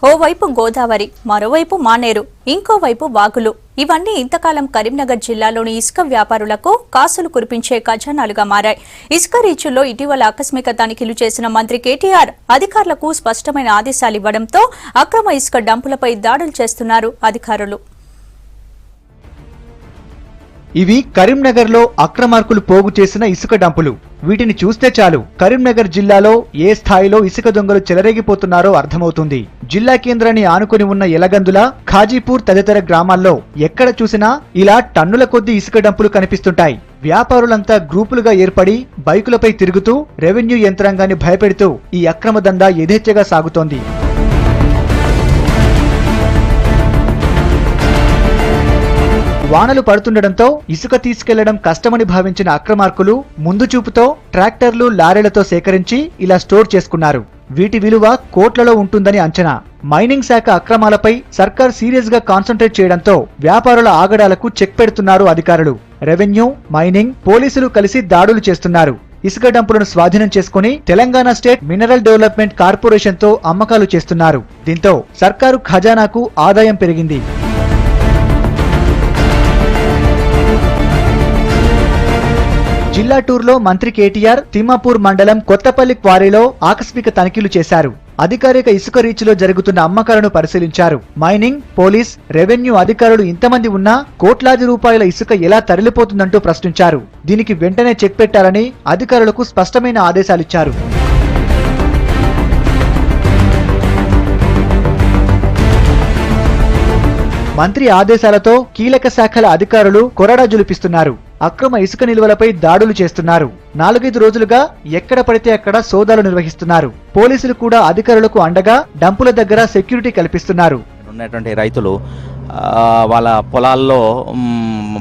ఓవైపు గోదావరి, మరోవైపు మానేరు, ఇంకోవైపు వాగులు. ఇవన్నీ ఇంతకాలం కరీంనగర్ జిల్లాలోని ఇసుక వ్యాపారులకు కాసులు కురిపించే ఖజానాలుగా మారాయి. ఇసుక రీచుల్లో ఇటీవల ఆకస్మిక తనిఖీలు చేసిన మంత్రి కేటీఆర్ అధికారులకు స్పష్టమైన ఆదేశాలు ఇవ్వడంతో అక్రమ ఇసుక డంపులపై దాడులు చేస్తున్నారు అధికారులు. ఇవి కరీంనగర్లో అక్రమార్కులు పోగు చేసిన ఇసుక డంపులు. వీటిని చూస్తే చాలు కరీంనగర్ జిల్లాలో ఏ స్థాయిలో ఇసుక దొంగలు చెలరేగిపోతున్నారో అర్థమవుతుంది. జిల్లా కేంద్రాన్ని ఆనుకుని ఉన్న యలగందుల, ఖాజీపూర్ తదితర గ్రామాల్లో ఎక్కడ చూసినా ఇలా టన్నుల కొద్దీ ఇసుక డంపులు కనిపిస్తుంటాయి. వ్యాపారులంతా గ్రూపులుగా ఏర్పడి బైకులపై తిరుగుతూ రెవెన్యూ యంత్రాంగాన్ని భయపెడుతూ ఈ అక్రమ దందా యథేచ్ఛగా సాగుతోంది. వానలు పడుతుండటంతో ఇసుక తీసుకెళ్లడం కష్టమని భావించిన అక్రమార్కులు ముందు చూపుతో ట్రాక్టర్లు, లారీలతో సేకరించి ఇలా స్టోర్ చేసుకున్నారు. వీటి విలువ కోట్లలో ఉంటుందని అంచనా. మైనింగ్ శాఖ అక్రమాలపై సర్కార్ సీరియస్ గా కాన్సంట్రేట్ చేయడంతో వ్యాపారుల ఆగడాలకు చెక్ పెడుతున్నారు అధికారులు. రెవెన్యూ, మైనింగ్, పోలీసులు కలిసి దాడులు చేస్తున్నారు. ఇసుక డంపులను స్వాధీనం చేసుకుని Telangana state mineral development corporation తో అమ్మకాలు చేస్తున్నారు. దీంతో సర్కారు ఖజానాకు ఆదాయం పెరిగింది. జిల్లా టూర్లో మంత్రి కేటీఆర్ తిమ్మాపూర్ మండలం కొత్తపల్లి క్వారీలో ఆకస్మిక తనిఖీలు చేశారు. అధికారిక ఇసుక రీచ్లో జరుగుతున్న అమ్మకాలను పరిశీలించారు. మైనింగ్, పోలీస్, రెవెన్యూ అధికారులు ఇంతమంది ఉన్నా కోట్లాది రూపాయల ఇసుక ఎలా తరలిపోతుందంటూ ప్రశ్నించారు. దీనికి వెంటనే చెక్ పెట్టాలని అధికారులకు స్పష్టమైన ఆదేశాలిచ్చారు. మంత్రి ఆదేశాలతో కీలక శాఖల అధికారులు కొరడా జులిపిస్తున్నారు. అక్రమ ఇసుక నిల్వలపై దాడులు చేస్తున్నారు. 4-5 రోజులుగా ఎక్కడ పడితే అక్కడ సోదాలు నిర్వహిస్తున్నారు. పోలీసులు కూడా అధికారులకు అండగా డంపుల దగ్గర సెక్యూరిటీ కల్పిస్తున్నారు. ఉన్నటువంటి రైతులు వాళ్ళ పొలాల్లో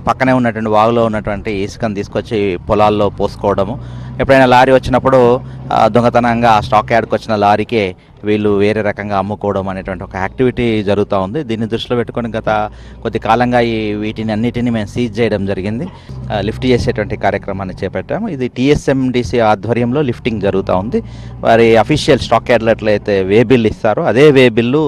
పక్కనే ఉన్నటువంటి వాగులో ఉన్నటువంటి ఇసుకను తీసుకొచ్చి పొలాల్లో పోసుకోవడము, ఎప్పుడైనా లారీ వచ్చినప్పుడు దొంగతనంగా ఆ స్టాక్ యార్డ్కి వచ్చిన లారీకే వీళ్ళు వేరే రకంగా అమ్ముకోవడం అనేటువంటి ఒక యాక్టివిటీ జరుగుతూ ఉంది. దీన్ని దృష్టిలో పెట్టుకొని గత కొద్ది కాలంగా వీటిని అన్నిటినీ మేము సీజ్ చేయడం జరిగింది. లిఫ్ట్ చేసేటువంటి కార్యక్రమాన్ని చేపట్టాము. ఇది టీఎస్ఎండిసి ఆధ్వర్యంలో లిఫ్టింగ్ జరుగుతూ ఉంది. వారి అఫీషియల్ స్టాక్ యార్డ్లు ఎట్లయితే వే బిల్ ఇస్తారో అదే వే బిల్లు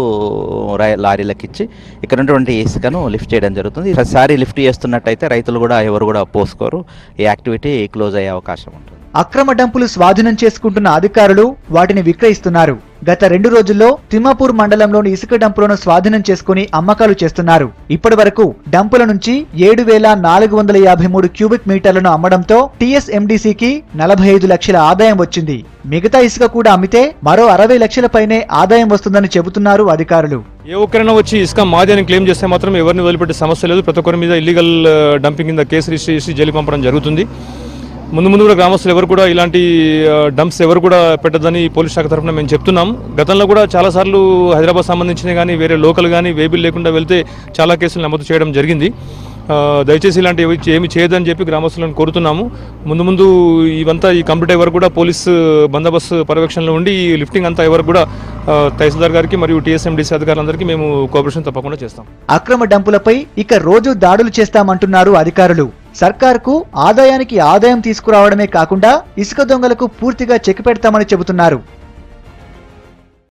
లారీలకు ఇచ్చి ఇక్కడ ఉన్నటువంటి ఇసుకను లిఫ్ట్ చేయడం జరుగుతుంది. ప్రతిసారి లిఫ్ట్ చేస్తున్నట్టయితే రైతులు కూడా ఎవరు కూడా పోసుకోరు. ఈ యాక్టివిటీ క్లోజ్ అయ్యే అవకాశం ఉంటుంది. అక్రమ డంపులు స్వాధీనం చేసుకుంటున్న అధికారులు వాటిని విక్రయిస్తున్నారు. గత 2 రోజుల్లో తిమ్మాపూర్ మండలంలోని ఇసుక డంపులను స్వాధీనం చేసుకుని అమ్మకాలు చేస్తున్నారు. ఇప్పటి వరకు డంపుల నుంచి 7,453 క్యూబిక్ మీటర్లను అమ్మడంతో టీఎస్ఎండిసికి 45 లక్షల ఆదాయం వచ్చింది. మిగతా ఇసుక కూడా అమ్మితే మరో 60 లక్షల పైనే ఆదాయం వస్తుందని చెబుతున్నారు అధికారులు. ఏ ఒక్కరైనా వచ్చి ఇసుక మాది అని క్లెయిమ్ చేస్తే మాత్రం ఎవరిని వదిలిపెట్టే సమస్య లేదు. ప్రతి ఒక్కరి మీద ఇల్లీగల్ డంపింగ్ కింద కేసు రిజిస్టర్ చేసి జైలు పంపడం జరుగుతుంది. ముందు కూడా గ్రామస్తులు ఎవరు కూడా ఇలాంటి డంప్స్ ఎవరు కూడా పెట్టదని పోలీస్ శాఖ తరఫున మేము చెప్తున్నాం. గతంలో కూడా చాలాసార్లు హైదరాబాద్ సంబంధించినవి కానీ వేరే లోకల్ కానీ వేబిల్ లేకుండా వెళ్తే చాలా కేసులు నమోదు చేయడం జరిగింది. దయచేసి ఇలాంటివి ఏమి చేయదని చెప్పి గ్రామస్తులను కోరుతున్నాము. ముందు ఇవంతా ఈ కంప్లీట్ అయ్యే వరకు కూడా పోలీస్ బందోబస్తు పర్యవేక్షణలో ఉండి ఈ లిఫ్టింగ్ అంతా ఎవరికి కూడా తహసీల్దార్ గారికి మరియు టీఎస్ఎండిసి అధికారులందరికీ మేము కోఆపరేషన్ తప్పకుండా చేస్తాం. అక్రమ డంపులపై ఇక రోజు దాడులు చేస్తామంటున్నారు అధికారులు. సర్కార్కు ఆదాయానికి ఆదాయం తీసుకురావడమే కాకుండా ఇసుక దొంగలకు పూర్తిగా చెక్ పెడతామని చెబుతున్నారు.